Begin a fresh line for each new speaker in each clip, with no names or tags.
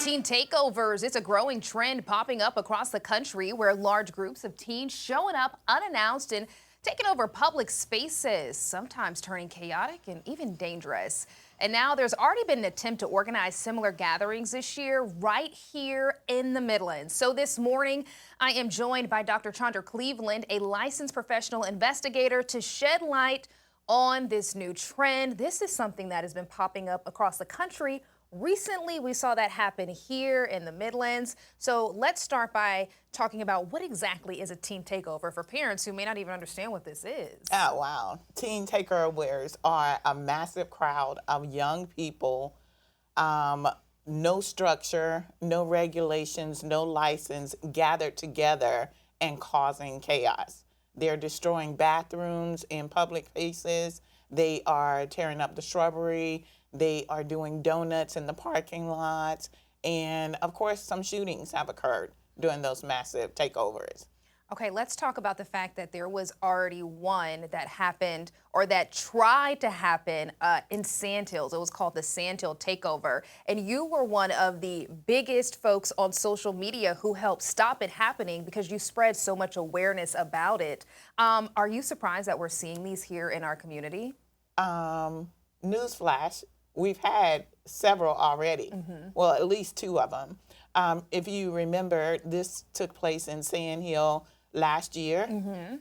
Teen takeovers, it's a growing trend popping up across the country where large groups of teens showing up unannounced and taking over public spaces, sometimes turning chaotic and even dangerous. And now there's already been an attempt to organize similar gatherings this year right here in the Midlands. So this morning, I am joined by Dr. Chandra Cleveland, a licensed professional investigator, to shed light on this new trend. This is something that has been popping up across the country. Recently, we saw that happen here in the Midlands. So let's start by talking about what exactly is a teen takeover for parents who may not even understand what this is.
Oh, wow. Teen takeovers are a massive crowd of young people, no structure, no regulations, no license, gathered together and causing chaos. They're destroying bathrooms in public places. They are tearing up the shrubbery. They are doing donuts in the parking lots. And of course, some shootings have occurred during those massive takeovers.
Okay, let's talk about the fact that there was already one that happened or that tried to happen in Sand Hills. It was called the Sand Hill takeover. And you were one of the biggest folks on social media who helped stop it happening because you spread so much awareness about it. Are you surprised that we're seeing these here in our community?
Newsflash, we've had several already. Well, at least two of them. If you remember, this took place in Sand Hill last year,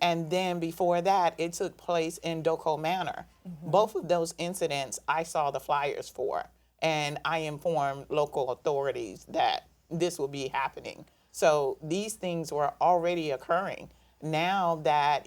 and then before that, it took place in Doko Manor. Both of those incidents, I saw the flyers for, and I informed local authorities that this will be happening. So these things were already occurring. Now that,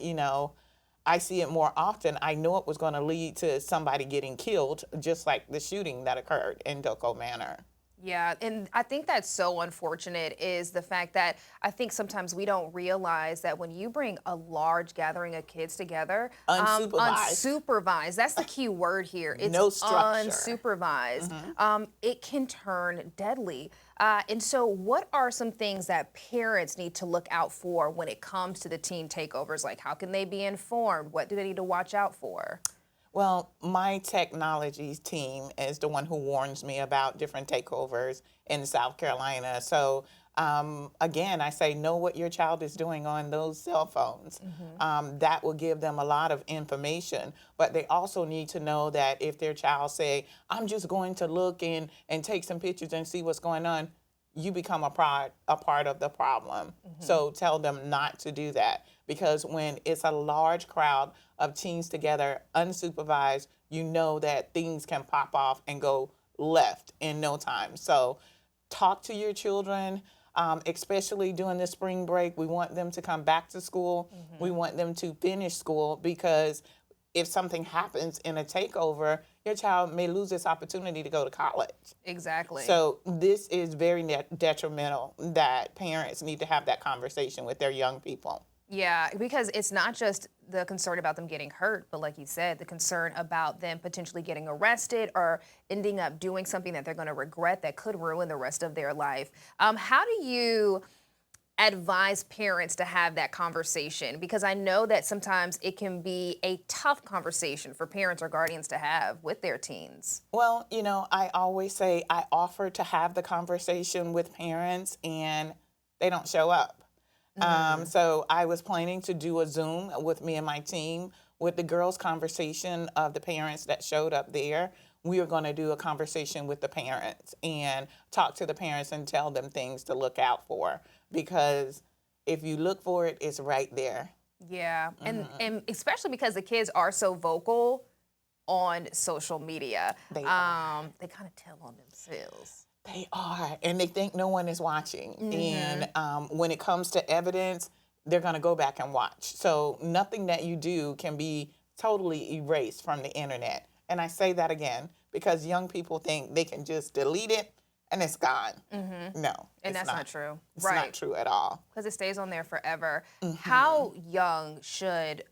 I see it more often, I know it was going to lead to somebody getting killed, just like the shooting that occurred in Doko Manor.
Yeah, and I think that's so unfortunate is the fact that I think sometimes we don't realize that when you bring a large gathering of kids together, unsupervised, that's the key word here. It's
no structure.
Unsupervised. It can turn deadly. And so what are some things that parents need to look out for when it comes to the teen takeovers? Like, how can they be informed? What do they need to watch out for?
Well, my technology team is the one who warns me about different takeovers in South Carolina. So again, I say know what your child is doing on those cell phones. That will give them a lot of information. But they also need to know that if their child say, I'm just going to look and take some pictures and see what's going on, you become a part of the problem. So tell them not to do that. Because when it's a large crowd of teens together, unsupervised, you know that things can pop off and go left in no time. So talk to your children, especially during the spring break. We want them to come back to school. We want them to finish school because if something happens in a takeover, your child may lose this opportunity to go to college.
Exactly.
So this is very detrimental that parents need to have that conversation with their young people.
Yeah, because it's not just the concern about them getting hurt, but like you said, the concern about them potentially getting arrested or ending up doing something that they're going to regret that could ruin the rest of their life. How do you advise parents to have that conversation? Because I know that sometimes it can be a tough conversation for parents or guardians to have with their teens.
Well, I always say I offer to have the conversation with parents and they don't show up. So I was planning to do a Zoom with me and my team with the girls' conversation of the parents that showed up there. We are going to do a conversation with the parents and talk to the parents and tell them things to look out for. Because if you look for it, it's right there.
Yeah, and especially because the kids are so vocal on social media.
They
kind of tell on themselves.
They are, and they think no one is watching. And when it comes to evidence, they're going to go back and watch. So nothing that you do can be totally erased from the internet. And I say that again because young people think they can just delete it and it's gone. No,
and that's not true.
It's not true at all.
Because it stays on there forever. How young should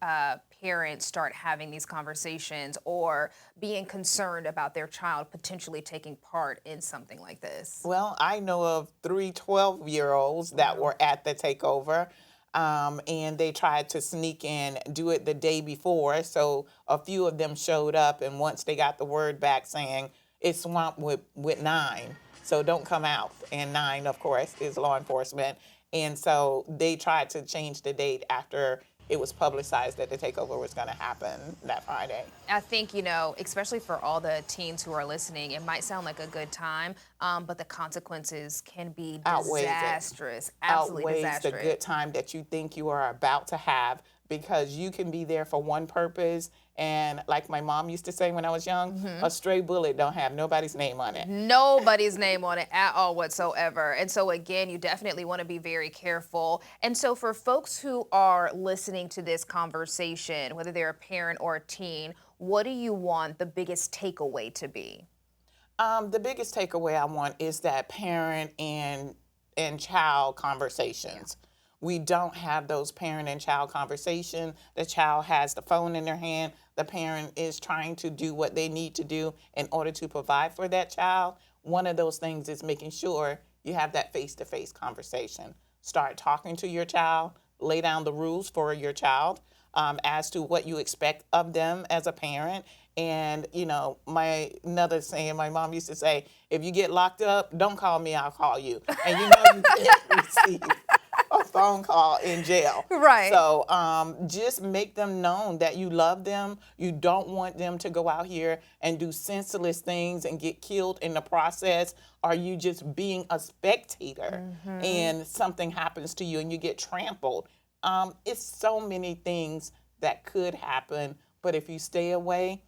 parents start having these conversations or being concerned about their child potentially taking part in something like this?
Well, I know of 3 12-year-olds that were at the takeover. And they tried to sneak in, do it the day before. So a few of them showed up, and once they got the word back saying it's swamped with 9, so don't come out. And 9, of course, is law enforcement. And so they tried to change the date after it was publicized that the takeover was going to happen that Friday.
I think, especially for all the teens who are listening, it might sound like a good time, but the consequences can be
Outweighs it.
disastrous. Absolutely
Outweighs
disastrous.
the good time that you think you are about to have, because you can be there for one purpose, and like my mom used to say when I was young, a stray bullet don't have nobody's name on it.
Nobody's name on it at all whatsoever. And so again, you definitely want to be very careful. And so for folks who are listening to this conversation, whether they're a parent or a teen, what do you want the biggest takeaway to be?
The biggest takeaway I want is that parent and child conversations. We don't have those parent and child conversation. The child has the phone in their hand. The parent is trying to do what they need to do in order to provide for that child. One of those things is making sure you have that face-to-face conversation. Start talking to your child. Lay down the rules for your child as to what you expect of them as a parent. And, another saying my mom used to say, if you get locked up, don't call me, I'll call you. And you can't receive a phone call in jail.
Right.
So just make them known that you love them. You don't want them to go out here and do senseless things and get killed in the process. Are you just being a spectator and something happens to you and you get trampled? It's so many things that could happen, but if you stay away,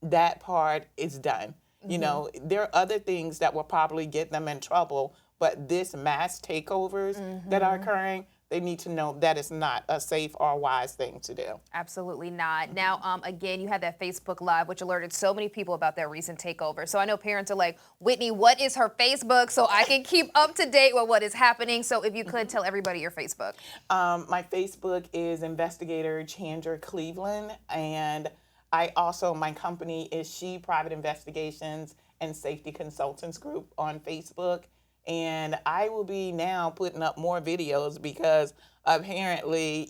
that part is done. There are other things that will probably get them in trouble, but this mass takeovers that are occurring, they need to know that it's not a safe or wise thing to do.
Absolutely not. Now, again, you had that Facebook Live, which alerted so many people about that recent takeover. So I know parents are like, Whitney, what is her Facebook so I can keep up to date with what is happening? So if you could tell everybody your Facebook.
My Facebook is Investigator Chandra Cleveland, and my company is She Private Investigations and Safety Consultants Group on Facebook. And I will be now putting up more videos because apparently,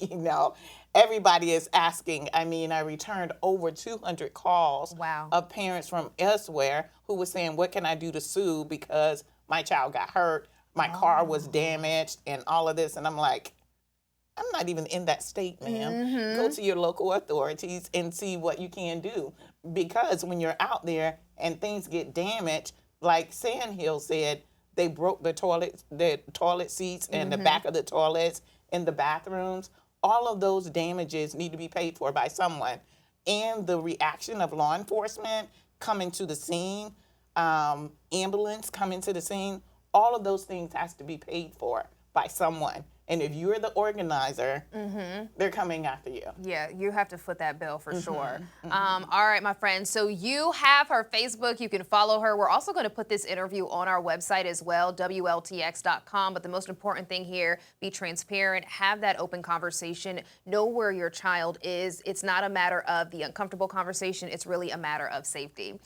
everybody is asking. I mean, I returned over 200 calls of parents from elsewhere who were saying, what can I do to sue because my child got hurt, my car was damaged, and all of this. And I'm like, I'm not even in that state, ma'am. Go to your local authorities and see what you can do. Because when you're out there and things get damaged, like Sandhill said, they broke the toilet seats and the back of the toilets in the bathrooms. All of those damages need to be paid for by someone. And the reaction of law enforcement coming to the scene, ambulance coming to the scene, all of those things has to be paid for by someone. And if you're the organizer, they're coming after you.
Yeah, you have to foot that bill for sure. All right, my friends. So you have her Facebook. You can follow her. We're also going to put this interview on our website as well, WLTX.com. But the most important thing here, be transparent, have that open conversation, know where your child is. It's not a matter of the uncomfortable conversation. It's really a matter of safety.